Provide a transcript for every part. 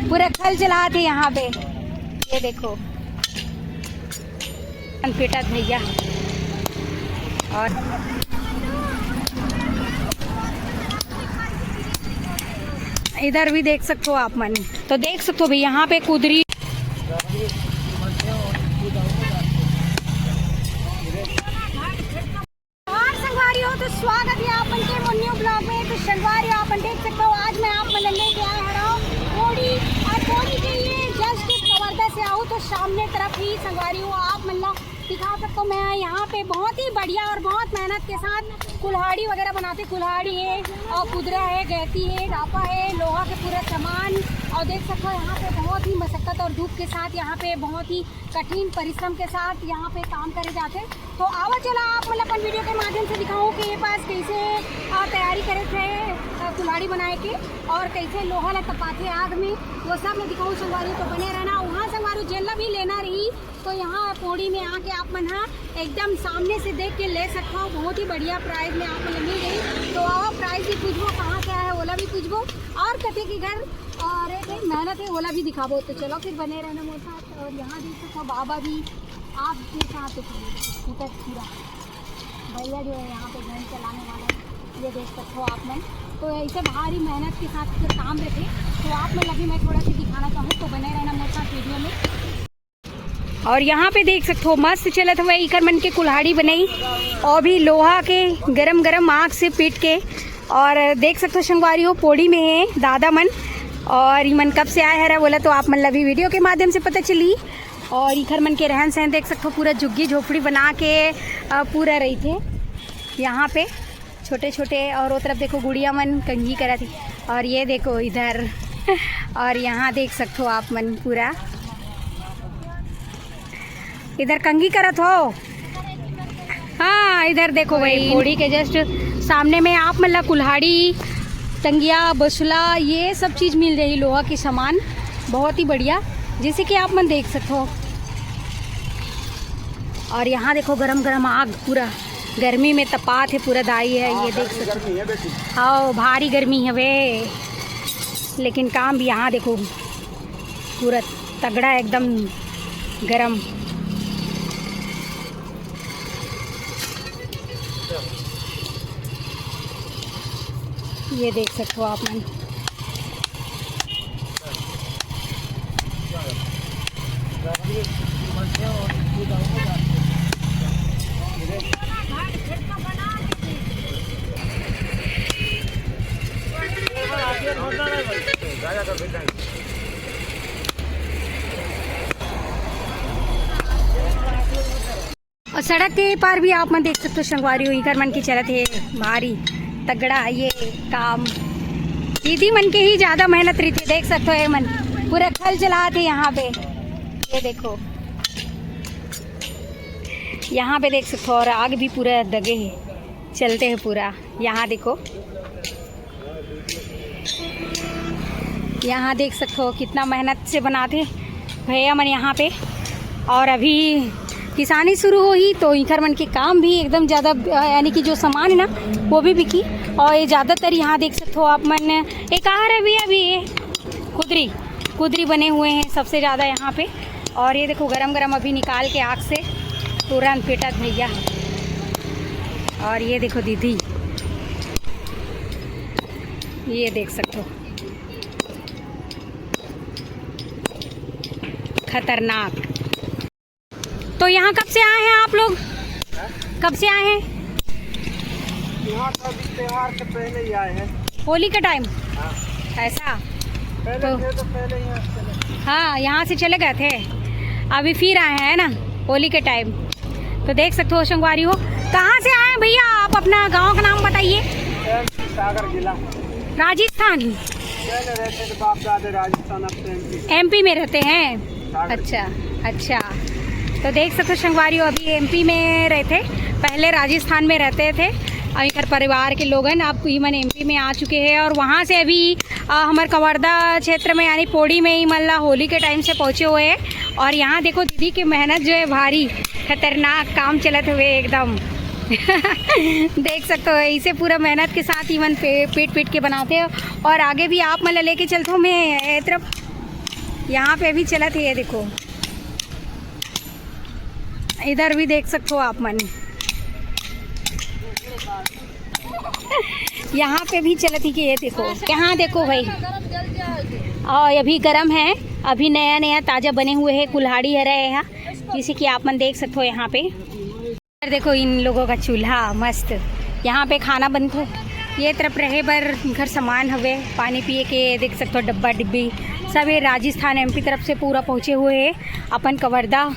पूरा खल चला थे यहाँ पे। ये देखो अनफिटा भैया। और इधर भी देख सकते हो आप मन, तो देख सकते हो भाई यहाँ पे कुदरी और संगवारियों, तो स्वागत है आप के न्यू ब्लॉग में। तो संगवारियों आप देख सकते हो आज मैं आप लेके आया हूँ पोड़ी, और पोड़ी के लिए जस्ट कवर्धा से आऊँ तो सामने तरफ ही संगवारियों आप मतलब दिखा सकते हो। मैं यहाँ पे बहुत ही बढ़िया और बहुत मेहनत के साथ कुल्हाड़ी वगैरह बनाते। कुल्हाड़ी है और कुदरा है, गैती है, रापा है, लोहा के पूरा सामान। और देख सकते हो यहाँ पे बहुत ही मशक्कत और धूप के साथ, यहाँ पे बहुत ही कठिन परिश्रम के साथ यहाँ पे काम करे जाते। तो आवा चला आप मतलब अपन वीडियो के माध्यम से दिखाऊँ कि ये पास कैसे तैयारी करे थे कुल्हाड़ी बनाए के और कैसे लोहा ला तपाते आग में, वो सब मैं दिखाऊँ संगवारी। तो बने रहना वहाँ संगवारी जेला भी लेना रही तो यहाँ पौड़ी में आके आप मन एकदम सामने से देख के ले सकते हो। बहुत ही बढ़िया प्राइस में आप मन मिल गई। तो आओ प्राइस भी पूछबो कहाँ से आया है ओला भी पूछबो, और कते के घर और मेहनत है ओला भी दिखाबो। तो चलो फिर बने रहना मेरे साथ। और यहाँ देख सकते हो बाबा भी आप देख कहाँ पे स्कूटर पूरा भैया जो है यहाँ पे घर चलाने वाला है, ये देख सकते हो आप मन। तो ऐसे भारी मेहनत के साथ फिर काम रहते। तो आप मन अभी मैं थोड़ा सा दिखाना चाहूँ, तो बने रहना मेरे साथ वीडियो में। और यहाँ पे देख सकते हो मस्त चलत हुआ इकर मन के कुल्हाड़ी बनाई, और भी लोहा के गरम गरम आग से पीट के। और देख सकते हो संगवारियों पोड़ी में है दादा मन, और मन कब से आया है बोला तो आप मतलब अभी वीडियो के माध्यम से पता चली। और इखर मन के रहन सहन देख सकते हो, पूरा झुग्गी झोपड़ी बना के पूरा रही थे यहाँ पे छोटे छोटे। और वो तरफ देखो गुड़िया मन कंघी करा थी, और ये देखो इधर और यहाँ देख सकते हो आप मन पूरा इधर कंघी करत हो। हाँ इधर देखो भाई पोड़ी के जस्ट सामने में आप मतलब कुल्हाड़ी, टंगिया, बसुला ये सब चीज़ मिल रही लोहा की सामान, बहुत ही बढ़िया जैसे कि आप मन देख सकते हो। और यहाँ देखो गरम गरम आग पूरा गर्मी में तपात है पूरा दाई है, ये देख सकते हो। हाँ भारी गर्मी है वे, लेकिन काम भी यहाँ देखो पूरा तगड़ा एकदम गरम। ये देख सकते हो आप मन। और सड़क के पार भी आप मन देख सकते हो संगवारी हुई कर मन की चलत है भारी तगड़ा ये काम। दीदी मन के ही ज्यादा मेहनत रही थी, देख सकते हो ये मन पूरा खल चला थे यहाँ पे। ये देखो यहाँ पे देख सकते हो, और आग भी पूरा दगे है चलते हैं पूरा। यहाँ देखो यहाँ देख सकते हो कितना मेहनत से बनाते भैया मन यहाँ पे। और अभी किसानी शुरू हो ही तो इखर मन के काम भी एकदम ज़्यादा, यानी कि जो सामान है ना वो भी बिकी। और ये ज़्यादातर यहाँ देख सकते हो आप मन एक आ रहा है अभी ये कुदरी बने हुए हैं सबसे ज़्यादा यहाँ पे। और ये देखो गरम गरम अभी निकाल के आग से तुरंत पेटा भैया। और ये देखो दीदी, ये देख सकते हो खतरनाक। तो यहाँ कब से आए हैं आप लोग? कब से आए हैं? यहाँ त्योहार से पहले ही आए हैं। होली का टाइम? हाँ। ऐसा पहले तो पहले यहाँ चले। हाँ यहाँ से चले गए थे, अभी फिर आए हैं ना होली के टाइम। तो देख सकते हो संगवारी हो। कहाँ से आए भैया आप? अपना गांव का नाम बताइए। सागर जिला राजस्थान। पहले रहते थे बाप दादा राजस्थान, अब तो एमपी में रहते हैं। अच्छा तो देख सकते हो संगवारी हो अभी एमपी में रहते, पहले राजस्थान में रहते थे। और इधर परिवार के लोग हैं अब मन एमपी में आ चुके हैं। और वहाँ से अभी हमारे कवर्धा क्षेत्र में यानी पौड़ी में ही मल्ला होली के टाइम से पहुँचे हुए हैं। और यहाँ देखो दीदी की मेहनत जो है भारी खतरनाक काम चलते हुए एकदम देख सकते हो इसे पूरा मेहनत के साथ इवन पीट के बनाते हो। और आगे भी आप मतलब लेके चलते हो मैं तरफ यहाँ पे भी चलत है, ये देखो इधर भी देख सकते हो आप मन। यहाँ पे भी चलत ही कि ये देखो, यहाँ देखो भाई, और अभी गरम है, अभी नया नया ताज़ा बने हुए हैं कुल्हाड़ी है रहे हैं, जैसे कि आप मन देख सकते हो। यहाँ पे देखो इन लोगों का चूल्हा मस्त, यहाँ पे खाना बनता है। ये तरफ रहे बर घर सामान हवे पानी पिए के, देख सकते हो डब्बा डिब्बी सब ये राजस्थान एमपी तरफ से पूरा पहुँचे हुए है अपन कवर्धा,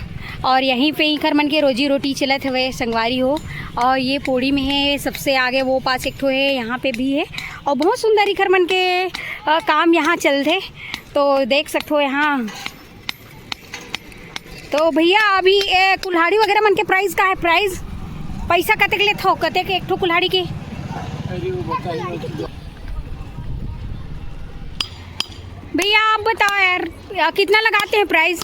और यहीं पे ही कर मन के रोजी रोटी चलत हवे संगवारी हो। और ये पौड़ी में है, सबसे आगे वो पास एक ठो है, यहाँ पे भी है, और बहुत सुंदर ही कर मन के काम यहाँ चलते, तो देख सकते हो यहाँ। तो भैया अभी कुल्हाड़ी वगैरह मन के प्राइस का है, प्राइस पैसा कते के लिए थो कते के एक ठो कुल्हाड़ी के? भैया आप बताओ यार कितना लगाते हैं प्राइस?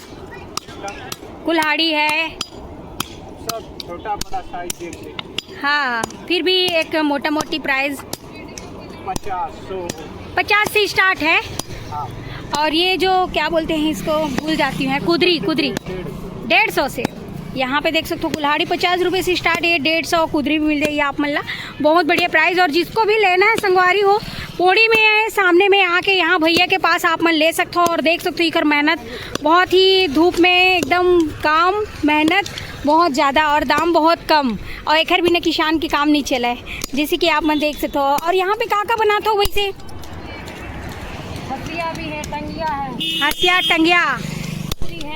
कुल्हाड़ी है सब छोटा बड़ा साइज देखते, हाँ, फिर भी एक मोटा मोटी प्राइस 50 से स्टार्ट है। हाँ। और ये जो क्या बोलते हैं इसको भूल जाती हूँ, कुदरी 150 से। यहाँ पे देख सकते हो कुल्हाड़ी 50 रुपये से स्टार्ट है, 150 कुदरी भी मिल जाएगी आप मल्ला, बहुत बढ़िया प्राइस। और जिसको भी लेना है संगवारी हो, पौड़ी में है सामने में आके यहाँ भैया के पास आप मन ले सकते हो। और देख सकते हो इकर मेहनत बहुत ही धूप में एकदम काम मेहनत बहुत ज़्यादा और दाम बहुत कम, और एक भी न किसान के काम नहीं चला है, जैसे कि आप मन देख सकते हो। और यहाँ पे का बनाते हो वैसे? हसिया भी है, टंगिया है, हसिया टंगिया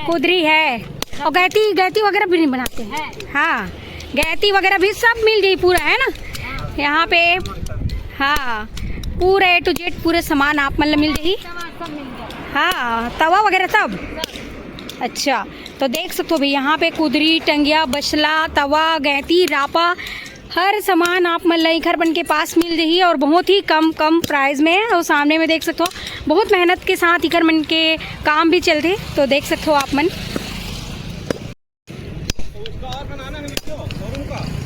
कुदरी है, और गैती वगैरह भी नहीं बनाते हैं? हाँ, गैती वगैरह भी सब मिल जाए पूरा, है ना यहाँ पे? हाँ, पूरा A to Z पूरे सामान आप मतलब मिल जाए। हाँ, तवा वगैरह सब। अच्छा, तो देख सकते हो भाई यहाँ पे कुदरी टंगिया बछला तवा गैती रापा हर सामान आप मतलब घर बन के पास मिल रही है, और बहुत ही कम प्राइस में है। और सामने में देख सकते हो बहुत मेहनत के साथ इकर मन के काम भी चलते, तो देख सकते हो आप मन।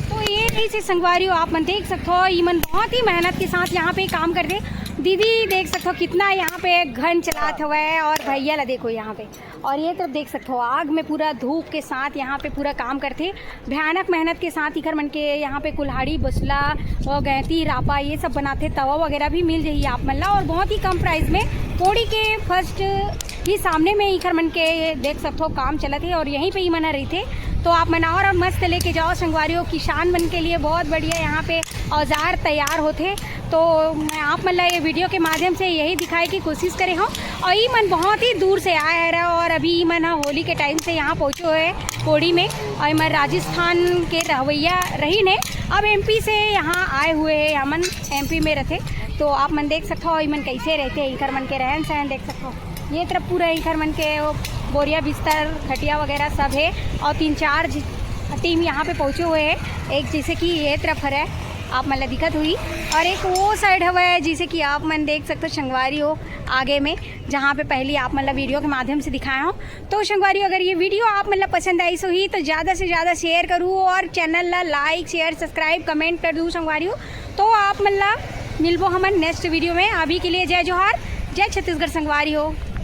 तो ये नहीं से संगवारी हो आप मन देख सकते हो, ये मन बहुत ही मेहनत के साथ यहाँ पे काम करते। दीदी देख सकते हो कितना यहाँ पे घन चलात हुआ है, और भैया ला देखो यहाँ पे, और ये तरफ देख सकते हो आग में पूरा धूप के साथ यहाँ पे पूरा काम करते, भयानक मेहनत के साथ इकर मन के यहाँ पे कुल्हाड़ी बसला और गैती रापा ये सब बनाते, तवा वगैरह भी मिल जाइए आप मन ला, और बहुत ही कम प्राइस में। पौड़ी के फर्स्ट ही सामने में इकर मन के देख सकते हो काम चला थे, और यहीं पे ही मना रही थे, तो आप मना और मस्त लेके जाओ संगवारियों। किसान बन के लिए बहुत बढ़िया यहाँ पे औजार तैयार होते, तो मैं आप मतलब ये वीडियो के माध्यम से यही दिखाने की कोशिश करे हूँ। और ये मन बहुत ही दूर से आया है, और अभी मन होली के टाइम से यहाँ पहुँचे हुए हैं पौड़ी में, और मैं राजस्थान के रवैया रही ने अब एमपी से यहाँ आए हुए हैं, हम मन एमपी में रहते, तो आप मन देख सकते हो मन कैसे रहते हैं, इकर मन के रहन सहन देख सकते हो। ये तरफ पूरा इकर मन के बोरिया बिस्तर खटिया वगैरह सब है, और 3-4 टीम यहाँ पे पहुँचे हुए हैं। एक जैसे कि ये तरफ है आप मतलब दिक्कत हुई, और एक वो साइड है जिसे कि आप मन देख सकते हो संगवारी हो आगे में, जहाँ पे पहले आप मतलब वीडियो के माध्यम से दिखाया हो। तो संगवारी अगर ये वीडियो आप मतलब पसंद आई सो ही तो ज़्यादा से ज़्यादा शेयर करूँ, और चैनल ला लाइक शेयर सब्सक्राइब कमेंट कर दूँ संगवारी हो। तो आप मतलब मिलबो हम नेक्स्ट वीडियो में। अभी के लिए जय जोहार, जय छत्तीसगढ़ संगवारी हो।